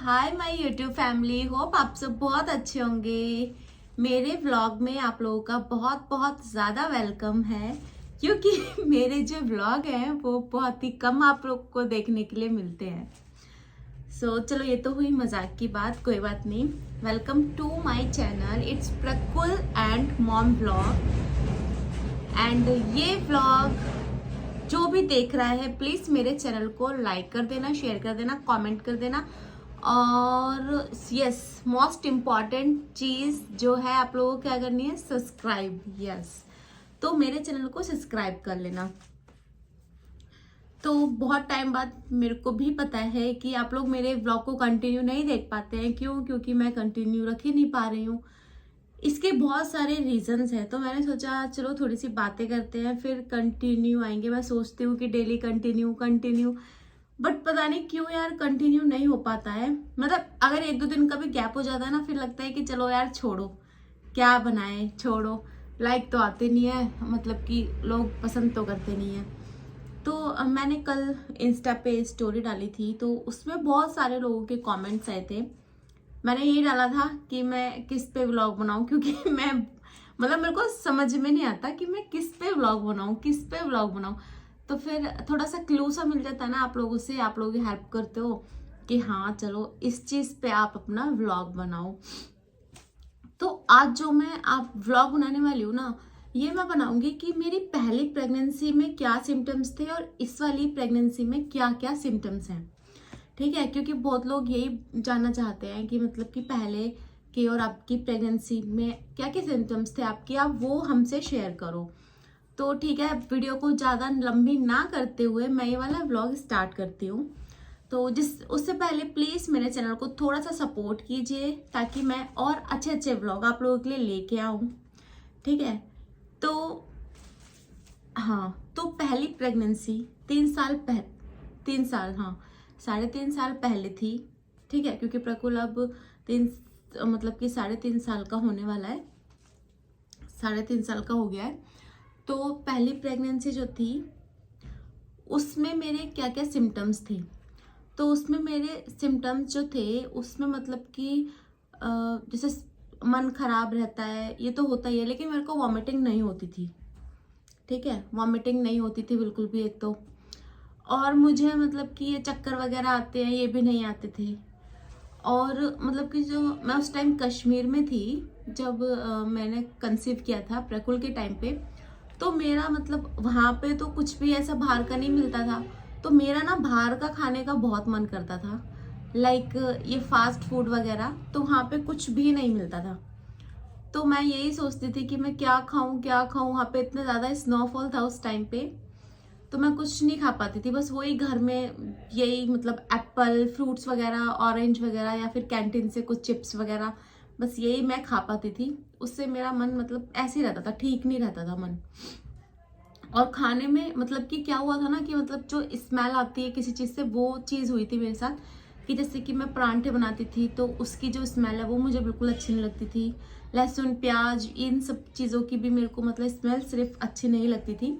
Hi my YouTube family, hope आप सब बहुत अच्छे होंगे। मेरे व्लॉग में आप लोगों का बहुत बहुत ज़्यादा वेलकम है, क्योंकि मेरे जो व्लॉग हैं वो बहुत ही कम आप लोग को देखने के लिए मिलते हैं। चलो ये तो हुई मजाक की बात, कोई बात नहीं। Welcome to my channel, it's Prakul and mom vlog. And ये व्लॉग जो भी देख रहा है प्लीज़ मेरे चैनल को लाइक कर देना, शेयर कर देना, कमेंट कर देना। और यस, मोस्ट इम्पॉर्टेंट चीज़ जो है आप लोगों को क्या करनी है, सब्सक्राइब। यस, तो मेरे चैनल को सब्सक्राइब कर लेना। तो बहुत टाइम बाद मेरे को भी पता है कि आप लोग मेरे व्लॉग को कंटिन्यू नहीं देख पाते हैं। क्यों? क्योंकि मैं कंटिन्यू रख ही नहीं पा रही हूँ। इसके बहुत सारे रीजंस हैं, तो मैंने सोचा चलो थोड़ी सी बातें करते हैं, फिर कंटिन्यू आएंगे। मैं सोचती हूँ कि डेली कंटिन्यू कंटिन्यू, बट पता नहीं क्यों यार कंटिन्यू नहीं हो पाता है। मतलब अगर एक दो दिन का भी गैप हो जाता है ना, फिर लगता है कि चलो यार छोड़ो, क्या बनाए, छोड़ो। लाइक तो आते नहीं है, मतलब कि लोग पसंद तो करते नहीं है। तो मैंने कल इंस्टा पे स्टोरी डाली थी, तो उसमें बहुत सारे लोगों के कमेंट्स आए थे। मैंने यही डाला था कि मैं किस पे व्लॉग बनाऊं, क्योंकि मैं मतलब मेरे को समझ में नहीं आता कि मैं किस पे व्लॉग बनाऊं, किस पे व्लॉग बनाऊं। तो फिर थोड़ा सा क्लू सा मिल जाता है ना आप लोगों से, आप लोग हेल्प करते हो कि हाँ चलो इस चीज़ पे आप अपना व्लॉग बनाओ। तो आज जो मैं आप व्लॉग बनाने वाली हूँ ना, ये मैं बनाऊंगी कि मेरी पहली प्रेगनेंसी में क्या सिम्टम्स थे और इस वाली प्रेगनेंसी में क्या क्या सिम्टम्स हैं। ठीक है, क्योंकि बहुत लोग यही जानना चाहते हैं कि मतलब कि पहले की और आपकी प्रेगनेंसी में क्या क्या सिम्टम्स थे आपके, आप वो हमसे शेयर करो। तो ठीक है, वीडियो को ज़्यादा लंबी ना करते हुए मैं ये वाला व्लॉग स्टार्ट करती हूँ। तो उससे पहले प्लीज़ मेरे चैनल को थोड़ा सा सपोर्ट कीजिए, ताकि मैं और अच्छे अच्छे व्लॉग आप लोगों के लिए लेके आऊँ। ठीक है, तो हाँ, तो पहली प्रेगनेंसी 3 साल, हाँ 3.5 साल पहले थी। ठीक है, क्योंकि प्रकुल अब 3 मतलब कि 3.5 साल का होने वाला है, 3.5 साल का हो गया है। तो पहली प्रेगनेंसी जो थी उसमें मेरे क्या क्या सिम्टम्स थे। तो उसमें मेरे सिम्टम्स जो थे उसमें मतलब कि जैसे मन खराब रहता है, ये तो होता ही है, लेकिन मेरे को वॉमिटिंग नहीं होती थी। ठीक है, वॉमिटिंग नहीं होती थी बिल्कुल भी एक तो। और मुझे मतलब कि ये चक्कर वगैरह आते हैं, ये भी नहीं आते थे। और मतलब कि जो मैं उस टाइम कश्मीर में थी, जब मैंने कंसीव किया था प्रकुल के टाइम पे, तो मेरा मतलब वहाँ पे तो कुछ भी ऐसा बाहर का नहीं मिलता था। तो मेरा ना बाहर का खाने का बहुत मन करता था, लाइक ये फास्ट फूड वगैरह, तो वहाँ पे कुछ भी नहीं मिलता था। तो मैं यही सोचती थी कि मैं क्या खाऊं क्या खाऊं। वहाँ पे इतना ज़्यादा स्नोफॉल था उस टाइम पे, तो मैं कुछ नहीं खा पाती थी। बस वही घर में यही मतलब एप्पल फ्रूट्स वगैरह, ऑरेंज वगैरह, या फिर कैंटीन से कुछ चिप्स वगैरह, बस यही मैं खा पाती थी। उससे मेरा मन मतलब ऐसे ही रहता था, ठीक नहीं रहता था मन। और खाने में मतलब कि क्या हुआ था ना, कि मतलब जो स्मेल आती है किसी चीज़ से, वो चीज़ हुई थी मेरे साथ। कि जैसे कि मैं परांठे बनाती थी तो उसकी जो स्मेल है वो मुझे बिल्कुल अच्छी नहीं लगती थी। लहसुन प्याज इन सब चीज़ों की भी मेरे को मतलब स्मेल सिर्फ अच्छी नहीं लगती थी।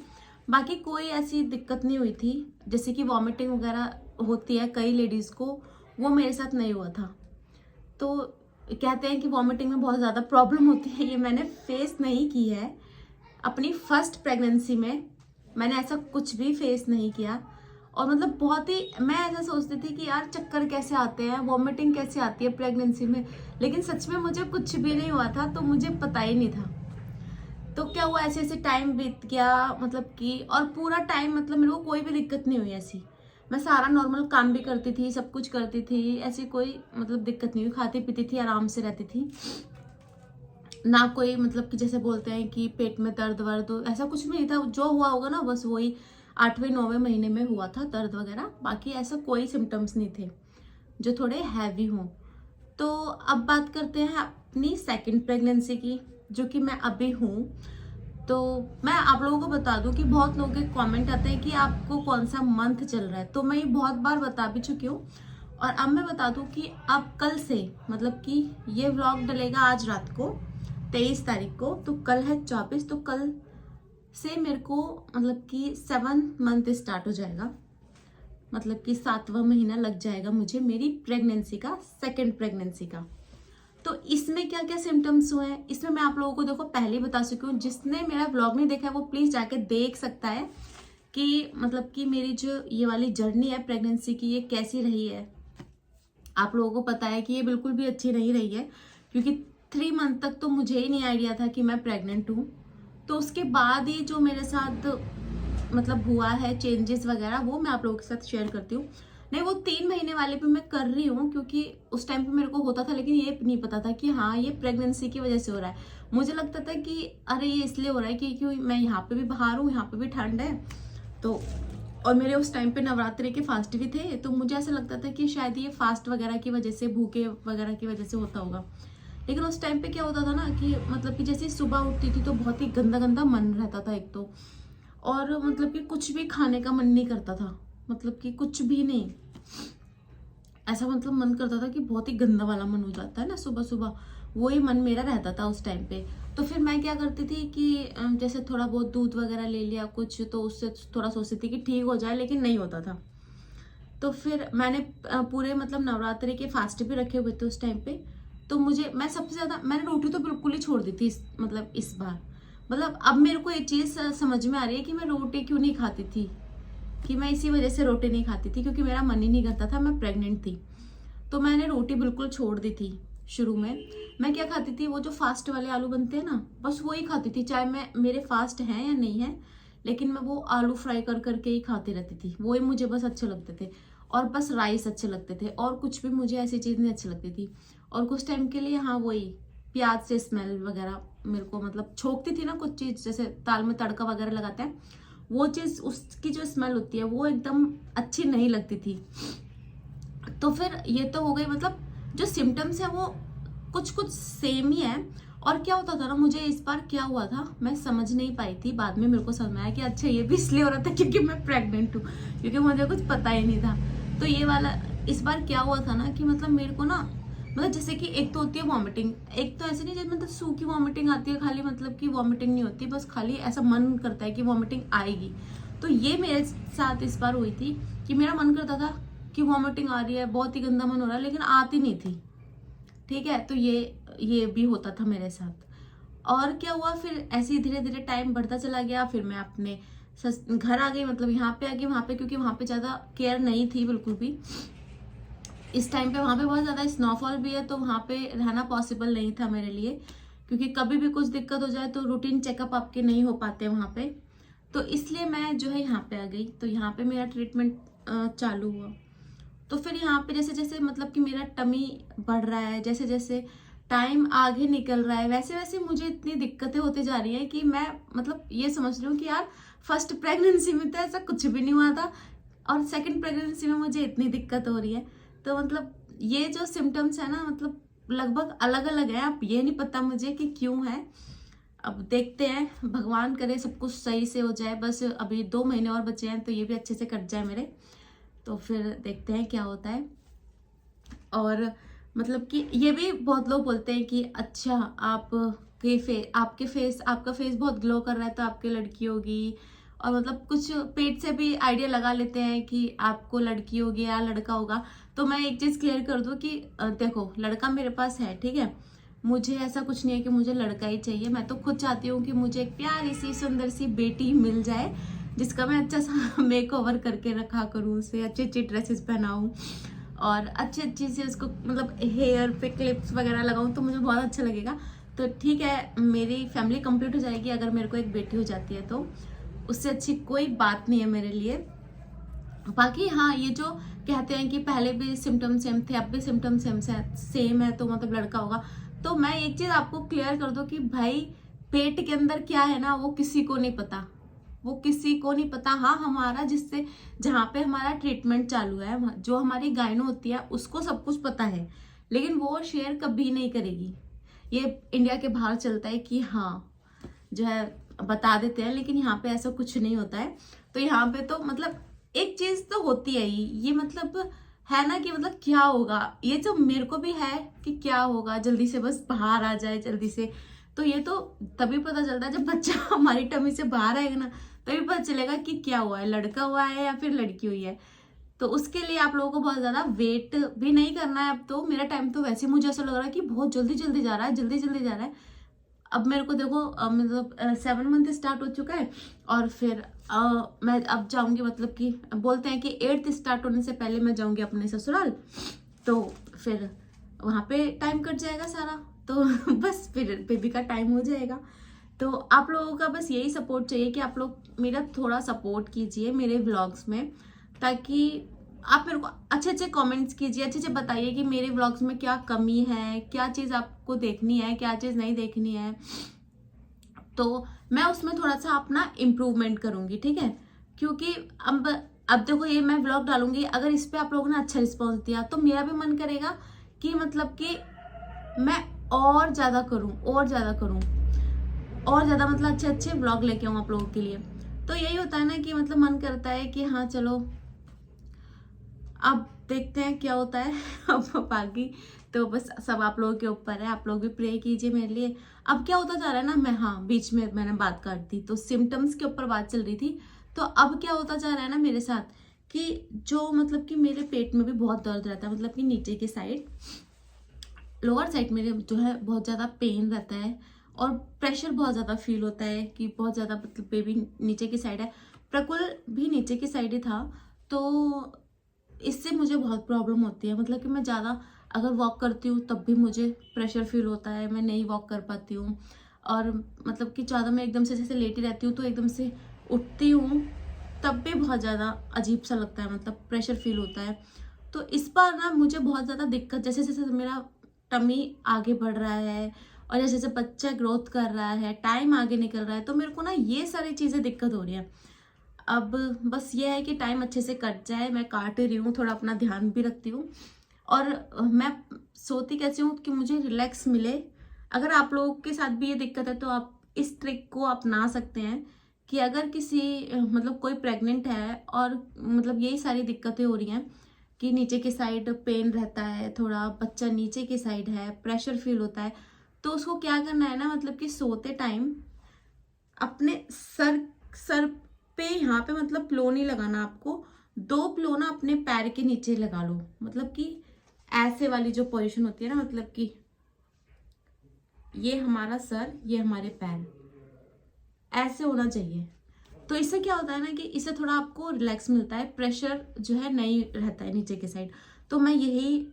बाकी कोई ऐसी दिक्कत नहीं हुई थी। जैसे कि वॉमिटिंग वगैरह होती है कई लेडीज़ को, वो मेरे साथ नहीं हुआ था। तो कहते हैं कि वॉमिटिंग में बहुत ज़्यादा प्रॉब्लम होती है, ये मैंने फेस नहीं की है। अपनी फर्स्ट प्रेगनेंसी में मैंने ऐसा कुछ भी फेस नहीं किया। और मतलब बहुत ही मैं ऐसा सोचती थी कि यार चक्कर कैसे आते हैं, वॉमिटिंग कैसे आती है प्रेगनेंसी में, लेकिन सच में मुझे कुछ भी नहीं हुआ था, तो मुझे पता ही नहीं था। तो क्या हुआ, ऐसे ऐसे टाइम बीत गया, मतलब कि और पूरा टाइम मतलब मेरे को कोई भी दिक्कत नहीं हुई ऐसी। मैं सारा नॉर्मल काम भी करती थी, सब कुछ करती थी, ऐसी कोई मतलब दिक्कत नहीं हुई, खाती पीती थी, आराम से रहती थी। ना कोई मतलब कि जैसे बोलते हैं कि पेट में दर्द वर्द, ऐसा कुछ भी नहीं था। जो हुआ होगा ना बस वही 8वें 9वें महीने में हुआ था दर्द वगैरह, बाकी ऐसा कोई सिम्टम्स नहीं थे जो थोड़े हैवी हों। तो अब बात करते हैं अपनी सेकंड प्रेगनेंसी की, जो कि मैं अभी हूँ। तो मैं आप लोगों को बता दूं कि बहुत लोगों के कमेंट आते हैं कि आपको कौन सा मंथ चल रहा है, तो मैं ये बहुत बार बता भी चुकी हूँ। और अब मैं बता दूं कि अब कल से मतलब कि ये व्लॉग डलेगा आज रात को 23 तारीख को, तो कल है 24, तो कल से मेरे को मतलब कि 7 मंथ स्टार्ट हो जाएगा। मतलब कि 7वां महीना लग जाएगा मुझे मेरी प्रेगनेंसी का, सेकंड प्रेगनेंसी का। तो इसमें क्या क्या सिम्टम्स हुए हैं, इसमें मैं आप लोगों को देखो पहले ही बता चुकी हूँ। जिसने मेरा व्लॉग नहीं देखा है वो प्लीज जाके देख सकता है कि मतलब कि मेरी जो ये वाली जर्नी है प्रेगनेंसी की, ये कैसी रही है। आप लोगों को पता है कि ये बिल्कुल भी अच्छी नहीं रही है, क्योंकि 3 मंथ तक तो मुझे ही नहीं आइडिया था कि मैं प्रेग्नेंट हूँ। तो उसके बाद ही जो मेरे साथ मतलब हुआ है चेंजेस वगैरह, वो मैं आप लोगों के साथ शेयर करती हूँ। नहीं, वो 3 महीने वाले पे मैं कर रही हूँ, क्योंकि उस टाइम पे मेरे को होता था, लेकिन ये नहीं पता था कि हाँ ये प्रेगनेंसी की वजह से हो रहा है। मुझे लगता था कि अरे ये इसलिए हो रहा है कि क्यों मैं यहाँ पे भी बाहर हूँ, यहाँ पे भी ठंड है, तो और मेरे उस टाइम पे नवरात्रि के फास्ट भी थे, तो मुझे ऐसा लगता था कि शायद ये फास्ट वगैरह की वजह से, भूखे वगैरह की वजह से होता होगा। लेकिन उस टाइम पे क्या होता था ना कि मतलब कि जैसे सुबह उठती थी तो बहुत ही गंदा गंदा मन रहता था एक तो, और मतलब कि कुछ भी खाने का मन नहीं करता था, मतलब कि कुछ भी नहीं, ऐसा मतलब मन करता था कि बहुत ही गंदा वाला मन हो जाता है ना सुबह सुबह, वही मन मेरा रहता था उस टाइम पे। तो फिर मैं क्या करती थी कि जैसे थोड़ा बहुत दूध वगैरह ले लिया कुछ, तो उससे थोड़ा सोचती थी कि ठीक हो जाए, लेकिन नहीं होता था। तो फिर मैंने पूरे मतलब नवरात्रि के फास्ट भी रखे हुए थे उस टाइम पे। तो मैं सबसे ज्यादा मैंने रोटी तो बिल्कुल ही छोड़ दी थी मतलब इस बार। मतलब अब मेरे को ये चीज समझ में आ रही है कि मैं रोटी क्यों नहीं खाती थी, कि मैं इसी वजह से रोटी नहीं खाती थी, क्योंकि मेरा मन ही नहीं करता था, मैं प्रेग्नेंट थी। तो मैंने रोटी बिल्कुल छोड़ दी थी शुरू में। मैं क्या खाती थी, वो जो फास्ट वाले आलू बनते हैं ना, बस वो ही खाती थी, चाहे मैं मेरे फास्ट हैं या नहीं है, लेकिन मैं वो आलू फ्राई कर करके ही खाती रहती थी, वो ही मुझे बस अच्छे लगते थे। और बस राइस अच्छे लगते थे, और कुछ भी मुझे ऐसी चीज़ नहीं अच्छी लगती थी। और कुछ टाइम के लिए हाँ वही प्याज से स्मेल वगैरह मेरे को मतलब छोकती थी ना, कुछ चीज़ जैसे दाल में तड़का वगैरह लगाते हैं, वो चीज़ उसकी जो स्मेल होती है वो एकदम अच्छी नहीं लगती थी। तो फिर ये तो हो गई, मतलब जो सिम्टम्स है वो कुछ कुछ सेम ही है। और क्या होता था ना, मुझे इस बार क्या हुआ था मैं समझ नहीं पाई थी, बाद में मेरे को समझ में आया कि अच्छा ये भी इसलिए हो रहा था क्योंकि मैं प्रेग्नेंट हूँ, क्योंकि मुझे कुछ पता ही नहीं था। तो ये वाला इस बार क्या हुआ था ना कि मतलब मेरे को ना, मतलब जैसे कि एक तो होती है वॉमिटिंग, एक तो ऐसे नहीं जैसे मतलब सूखी वॉमिटिंग आती है खाली, मतलब कि वॉमिटिंग नहीं होती, बस खाली ऐसा मन करता है कि वॉमिटिंग आएगी। तो ये मेरे साथ इस बार हुई थी कि मेरा मन करता था कि वॉमिटिंग आ रही है, बहुत ही गंदा मन हो रहा है, लेकिन आती नहीं थी। ठीक है, तो ये भी होता था मेरे साथ। और क्या हुआ फिर, ऐसे ही धीरे धीरे टाइम बढ़ता चला गया, फिर मैं अपने घर आ गई, मतलब यहाँ पे आ गई, वहाँ पे क्योंकि वहाँ पे ज़्यादा केयर नहीं थी बिल्कुल भी इस टाइम पे। वहाँ पे बहुत ज़्यादा स्नोफॉल भी है, तो वहाँ पे रहना पॉसिबल नहीं था मेरे लिए, क्योंकि कभी भी कुछ दिक्कत हो जाए तो रूटीन चेकअप आपके नहीं हो पाते वहाँ पे। तो इसलिए मैं जो है यहाँ पे आ गई, तो यहाँ पे मेरा ट्रीटमेंट चालू हुआ। तो फिर यहाँ पे जैसे जैसे मतलब कि मेरा टमी बढ़ रहा है, जैसे जैसे टाइम आगे निकल रहा है, वैसे वैसे मुझे इतनी दिक्कतें होती जा रही है कि मैं मतलब ये समझ रही हूँ कि यार फर्स्ट प्रेगनेंसी में तो ऐसा कुछ भी नहीं हुआ था, और सेकंड प्रेगनेंसी में मुझे इतनी दिक्कत हो रही है। तो मतलब ये जो सिम्टम्स है ना, मतलब लगभग अलग अलग है, अब ये नहीं पता मुझे कि क्यों है। अब देखते हैं, भगवान करे सब कुछ सही से हो जाए, बस अभी 2 महीने और बचे हैं तो ये भी अच्छे से कट जाए मेरे, तो फिर देखते हैं क्या होता है। और मतलब कि ये भी बहुत लोग बोलते हैं कि अच्छा आपका फेस बहुत ग्लो कर रहा है तो आपकी लड़की होगी, और मतलब कुछ पेट से भी आइडिया लगा लेते हैं कि आपको लड़की होगी या लड़का होगा। तो मैं एक चीज क्लियर कर दूं कि देखो लड़का मेरे पास है, ठीक है, मुझे ऐसा कुछ नहीं है कि मुझे लड़का ही चाहिए। मैं तो खुद चाहती हूँ कि मुझे एक प्यारी सी सुंदर सी बेटी मिल जाए, जिसका मैं अच्छा सा मेक ओवर करके रखा करूँ, उसे अच्छी अच्छी ड्रेसेस पहनाऊँ और अच्छी अच्छी से उसको मतलब हेयर पे क्लिप्स वगैरह लगाऊँ, तो मुझे बहुत अच्छा लगेगा। तो ठीक है, मेरी फैमिली कंप्लीट हो जाएगी अगर मेरे को एक बेटी हो जाती है, तो उससे अच्छी कोई बात नहीं है मेरे लिए। बाकी हाँ, ये जो कहते हैं कि पहले भी सिम्टम सेम थे अब भी सिम्टम सेम है तो मतलब लड़का होगा, तो मैं एक चीज आपको क्लियर कर दूं कि भाई पेट के अंदर क्या है ना वो किसी को नहीं पता, वो किसी को नहीं पता। हाँ, हमारा जिससे जहाँ पे हमारा ट्रीटमेंट चालू है, जो हमारी गायनो होती है उसको सब कुछ पता है, लेकिन वो शेयर कभी नहीं करेगी। ये इंडिया के बाहर चलता है कि हाँ जो है बता देते हैं, लेकिन यहाँ पे ऐसा कुछ नहीं होता है। तो यहाँ पे तो मतलब एक चीज तो होती है ये मतलब है ना कि मतलब क्या होगा, ये जो मेरे को भी है कि क्या होगा, जल्दी से बस बाहर आ जाए जल्दी से। तो ये तो तभी पता चलता है जब बच्चा हमारी टमी से बाहर आएगा ना, तभी पता चलेगा कि क्या हुआ है, लड़का हुआ है या फिर लड़की हुई है। तो उसके लिए आप लोगों को बहुत ज़्यादा वेट भी नहीं करना है। अब तो मेरा टाइम तो वैसे ही मुझे ऐसा लग रहा है कि बहुत जल्दी जल्दी जा रहा है, जल्दी जल्दी जा रहा है। अब मेरे को देखो मतलब 7 मंथ स्टार्ट हो चुका है और फिर मैं अब जाऊंगी, मतलब कि बोलते हैं कि 8th स्टार्ट होने से पहले मैं जाऊंगी अपने ससुराल, तो फिर वहाँ पे टाइम कट जाएगा सारा, तो बस फिर बेबी का टाइम हो जाएगा। तो आप लोगों का बस यही सपोर्ट चाहिए कि आप लोग मेरा थोड़ा सपोर्ट कीजिए मेरे व्लॉग्स में, ताकि आप मेरे को अच्छे अच्छे कमेंट्स कीजिए, अच्छे अच्छे बताइए कि मेरे व्लॉग्स में क्या कमी है, क्या चीज़ आपको देखनी है, क्या चीज़ नहीं देखनी है, तो मैं उसमें थोड़ा सा अपना इम्प्रूवमेंट करूँगी, ठीक है। क्योंकि अब देखो ये मैं व्लॉग डालूंगी, अगर इस पर आप लोगों ने अच्छा रिस्पॉन्स दिया तो मेरा भी मन करेगा कि मतलब कि मैं और ज़्यादा करूँ, और ज़्यादा करूँ, और ज़्यादा मतलब अच्छे अच्छे व्लॉग लेके आऊँ आप लोगों के लिए। तो यही होता है ना कि मतलब मन करता है कि हाँ चलो अब देखते हैं क्या होता है। अब बाकी तो बस सब आप लोगों के ऊपर है, आप लोग भी प्रे कीजिए मेरे लिए। अब क्या होता जा रहा है ना, मैं हाँ बीच में मैंने बात काट दी, तो सिम्टम्स के ऊपर बात चल रही थी। तो अब क्या होता जा रहा है ना मेरे साथ कि जो मतलब कि मेरे पेट में भी बहुत दर्द रहता है, मतलब कि नीचे की साइड, लोअर साइड मेरे जो है बहुत ज़्यादा पेन रहता है और प्रेशर बहुत ज़्यादा फील होता है कि बहुत ज़्यादा, मतलब बेबी नीचे की साइड है, प्रकुल भी नीचे की साइड ही था। तो इससे मुझे बहुत प्रॉब्लम होती है, मतलब कि मैं ज़्यादा अगर वॉक करती हूँ तब भी मुझे प्रेशर फील होता है, मैं नहीं वॉक कर पाती हूँ। और मतलब कि ज़्यादा मैं एकदम से जैसे लेटी रहती हूँ तो एकदम से उठती हूँ तब भी बहुत ज़्यादा अजीब सा लगता है, मतलब प्रेशर फील होता है। तो इस बार ना मुझे बहुत ज़्यादा दिक्कत, जैसे जैसे मेरा टमी आगे बढ़ रहा है और जैसे जैसे बच्चा ग्रोथ कर रहा है, टाइम आगे निकल रहा है, तो मेरे को ना ये सारी चीज़ें दिक्कत हो रही है। अब बस ये है कि टाइम अच्छे से कट जाए, मैं काट रही हूँ, थोड़ा अपना ध्यान भी रखती हूँ और मैं सोती कैसे हूँ कि मुझे रिलैक्स मिले। अगर आप लोगों के साथ भी ये दिक्कत है तो आप इस ट्रिक को अपना सकते हैं कि अगर किसी मतलब कोई प्रेग्नेंट है और मतलब यही सारी दिक्कतें हो रही हैं कि नीचे की साइड पेन रहता है, थोड़ा बच्चा नीचे की साइड है, प्रेशर फील होता है, तो उसको क्या करना है ना, मतलब कि सोते टाइम अपने सर पे यहाँ पे मतलब प्लो नहीं लगाना आपको, 2 प्लो ना अपने पैर के नीचे लगा लो, मतलब कि ऐसे वाली जो पोजीशन होती है ना, मतलब कि ये हमारा सर, ये हमारे पैर, ऐसे होना चाहिए। तो इससे क्या होता है ना कि इससे थोड़ा आपको रिलैक्स मिलता है, प्रेशर जो है नहीं रहता है नीचे के साइड। तो मैं यही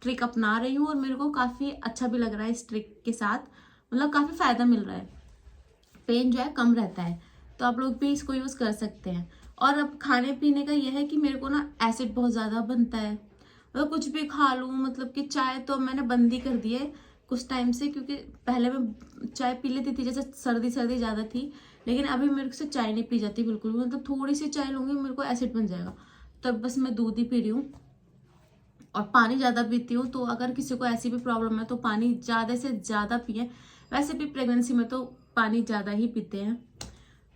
ट्रिक अपना रही हूँ और मेरे को काफ़ी अच्छा भी लग रहा है इस ट्रिक के साथ, मतलब काफ़ी फ़ायदा मिल रहा है, पेन जो है कम रहता है। तो आप लोग भी इसको यूज़ कर सकते हैं। और अब खाने पीने का यह है कि मेरे को ना एसिड बहुत ज़्यादा बनता है, मतलब कुछ भी खा लूँ, मतलब कि चाय तो मैंने बंद ही कर दी है कुछ टाइम से, क्योंकि पहले मैं चाय पी लेती थी जैसे सर्दी सर्दी ज़्यादा थी, लेकिन अभी मेरे से चाय नहीं पी जाती बिल्कुल भी, मतलब थोड़ी सी चाय लूँगी मेरे को एसिड बन जाएगा। तब बस मैं दूध ही पी रही हूँ और पानी ज़्यादा पीती हूँ। तो अगर किसी को ऐसी भी प्रॉब्लम है तो पानी ज़्यादा से ज़्यादा पिए, वैसे भी प्रेगनेंसी में तो पानी ज़्यादा ही पीते हैं।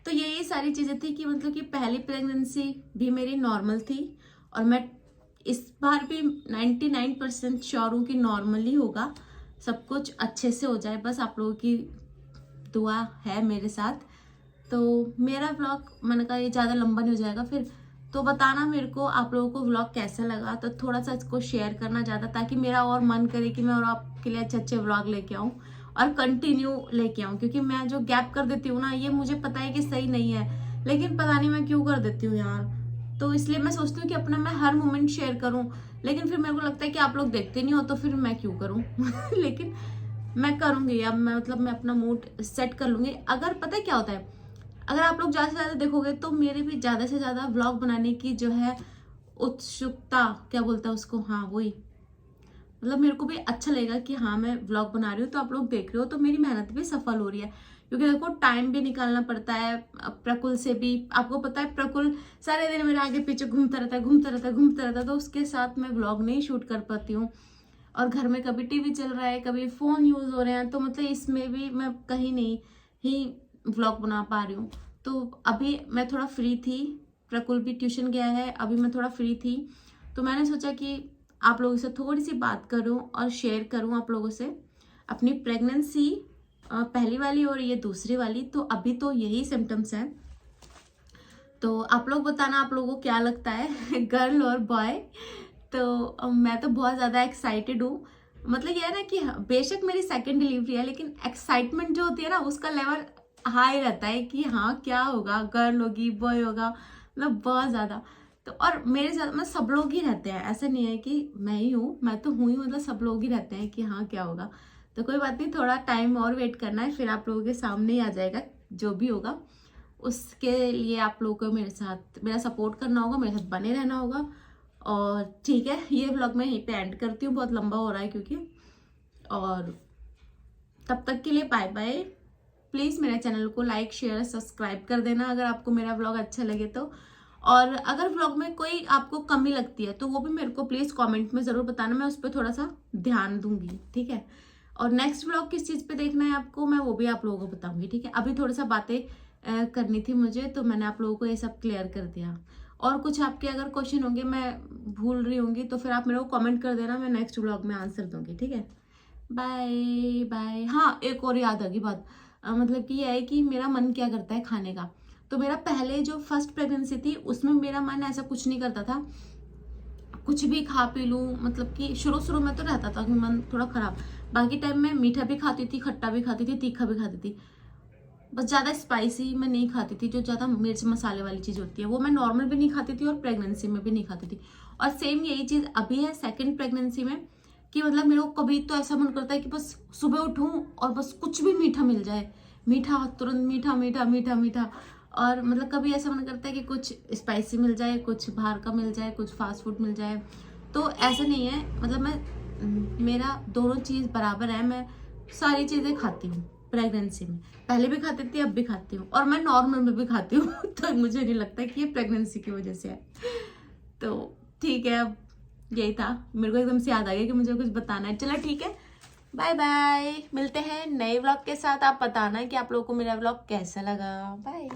तो यही सारी चीज़ें थी कि मतलब कि पहली प्रेगनेंसी भी मेरी नॉर्मल थी और मैं इस बार भी 99% श्योर हूँ कि नॉर्मल ही होगा, सब कुछ अच्छे से हो जाए, बस आप लोगों की दुआ है मेरे साथ। तो मेरा व्लॉग मैंने कहा ये ज़्यादा लंबा नहीं हो जाएगा फिर, तो बताना मेरे को आप लोगों को व्लॉग कैसा लगा, तो थोड़ा सा इसको शेयर करना ज़्यादा, ताकि मेरा और मन करे कि मैं और आपके लिए अच्छे अच्छे व्लॉग लेके आऊँ और कंटिन्यू लेके आऊँ। क्योंकि मैं जो गैप कर देती हूँ ना, ये मुझे पता है कि सही नहीं है, लेकिन पता नहीं मैं क्यों कर देती हूँ यार। तो इसलिए मैं सोचती हूँ कि अपना मैं हर मोमेंट शेयर करूँ, लेकिन फिर मेरे को लगता है कि आप लोग देखते नहीं हो तो फिर मैं क्यों करूँ। लेकिन मैं करूँगी, अब मैं मतलब मैं अपना मूड सेट कर लूँगी। अगर पता है क्या होता है, अगर आप लोग ज़्यादा से ज़्यादा देखोगे तो मेरे भी ज़्यादा से ज़्यादा व्लॉग बनाने की जो है उत्सुकता, क्या बोलता है उसको, हाँ वही, मतलब मेरे को भी अच्छा लगेगा कि हाँ मैं व्लॉग बना रही हूँ तो आप लोग देख रहे हो, तो मेरी मेहनत भी सफल हो रही है। क्योंकि देखो टाइम भी निकालना पड़ता है, प्रकुल से भी आपको पता है, प्रकुल सारे दिन मेरे आगे पीछे घूमता रहता है, घूमता रहता है, घूमता रहता है, तो उसके साथ मैं व्लॉग नहीं शूट कर पाती हूँ। और घर में कभी टीवी चल रहा है, कभी फ़ोन यूज़ हो रहे हैं, तो मतलब इसमें भी मैं कहीं नहीं ही व्लॉग बना पा रही हूँ। तो अभी मैं थोड़ा फ्री थी, प्रकुल भी ट्यूशन गया है, अभी मैं थोड़ा फ्री थी, तो मैंने सोचा कि आप लोगों से थोड़ी सी बात करूं और शेयर करूं आप लोगों से अपनी प्रेगनेंसी, पहली वाली और ये दूसरी वाली। तो अभी तो यही सिम्टम्स हैं, तो आप लोग बताना आप लोगों को क्या लगता है गर्ल और बॉय। तो मैं तो बहुत ज़्यादा एक्साइटेड हूँ। मतलब ये है ना कि बेशक मेरी सेकंड डिलीवरी है, लेकिन एक्साइटमेंट जो होती है ना उसका लेवल हाई रहता है कि हाँ क्या होगा, गर्ल होगी बॉय होगा, मतलब बहुत ज़्यादा। तो और मेरे साथ मतलब सब लोग ही रहते हैं, ऐसा नहीं है कि मैं ही हूँ, मैं तो हूँ ही, मतलब सब लोग ही रहते हैं कि हाँ क्या होगा। तो कोई बात नहीं, थोड़ा टाइम और वेट करना है, फिर आप लोगों के सामने ही आ जाएगा जो भी होगा। उसके लिए आप लोगों को मेरे साथ मेरा सपोर्ट करना होगा, मेरे साथ बने रहना होगा। और ठीक है, ये व्लॉग मैं यहीं पे एंड करती हूँ, बहुत लंबा हो रहा है क्योंकि। और तब तक के लिए बाय बाय। प्लीज़ मेरे चैनल को लाइक शेयर सब्सक्राइब कर देना अगर आपको मेरा व्लॉग अच्छा लगे तो। और अगर व्लॉग में कोई आपको कमी लगती है तो वो भी मेरे को प्लीज़ कमेंट में ज़रूर बताना, मैं उस पर थोड़ा सा ध्यान दूंगी, ठीक है। और नेक्स्ट व्लॉग किस चीज़ पे देखना है आपको, मैं वो भी आप लोगों को बताऊंगी, ठीक है। अभी थोड़ा सा बातें करनी थी मुझे, तो मैंने आप लोगों को ये सब क्लियर कर दिया। और कुछ आपके अगर क्वेश्चन होंगे, मैं भूल रही होंगी, तो फिर आप मेरे को कमेंट कर देना, मैं नेक्स्ट व्लॉग में आंसर दूंगी, ठीक है। Bye bye. हाँ, एक और याद आ गई बात, मतलब कि यह है कि मेरा मन क्या करता है खाने का। तो मेरा पहले जो फर्स्ट प्रेगनेंसी थी उसमें मेरा मन ऐसा कुछ नहीं करता था, कुछ भी खा पी लूँ, मतलब कि शुरू शुरू में तो रहता था कि मन थोड़ा खराब। बाकी टाइम में मीठा भी खाती थी, खट्टा भी खाती थी, तीखा भी खाती थी, बस ज़्यादा स्पाइसी मैं नहीं खाती थी। जो ज़्यादा मिर्च मसाले वाली चीज़ होती है वो मैं नॉर्मल भी नहीं खाती थी और प्रेगनेंसी में भी नहीं खाती थी। और सेम यही चीज़ अभी है सेकंड प्रेगनेंसी में, कि मतलब मेरे को कभी तो ऐसा मन करता है कि बस सुबह उठूं और बस कुछ भी मीठा मिल जाए, मीठा तुरंत मीठा मीठा मीठा मीठा। और मतलब कभी ऐसा मन करता है कि कुछ स्पाइसी मिल जाए, कुछ बाहर का मिल जाए, कुछ फास्ट फूड मिल जाए। तो ऐसा नहीं है, मतलब मेरा दोनों चीज़ बराबर है, मैं सारी चीज़ें खाती हूँ प्रेगनेंसी में। पहले भी खाती थी, अब भी खाती हूँ, और मैं नॉर्मल में भी खाती हूँ तो मुझे नहीं लगता कि ये प्रेगनेंसी की वजह से है। तो ठीक है, अब यही था, मेरे को एकदम से याद आ गया कि मुझे कुछ बताना है। चलो ठीक है, बाय बाय, मिलते हैं नए व्लॉग के साथ। आप बताना कि आप लोगों को मेरा व्लॉग कैसा लगा। बाय।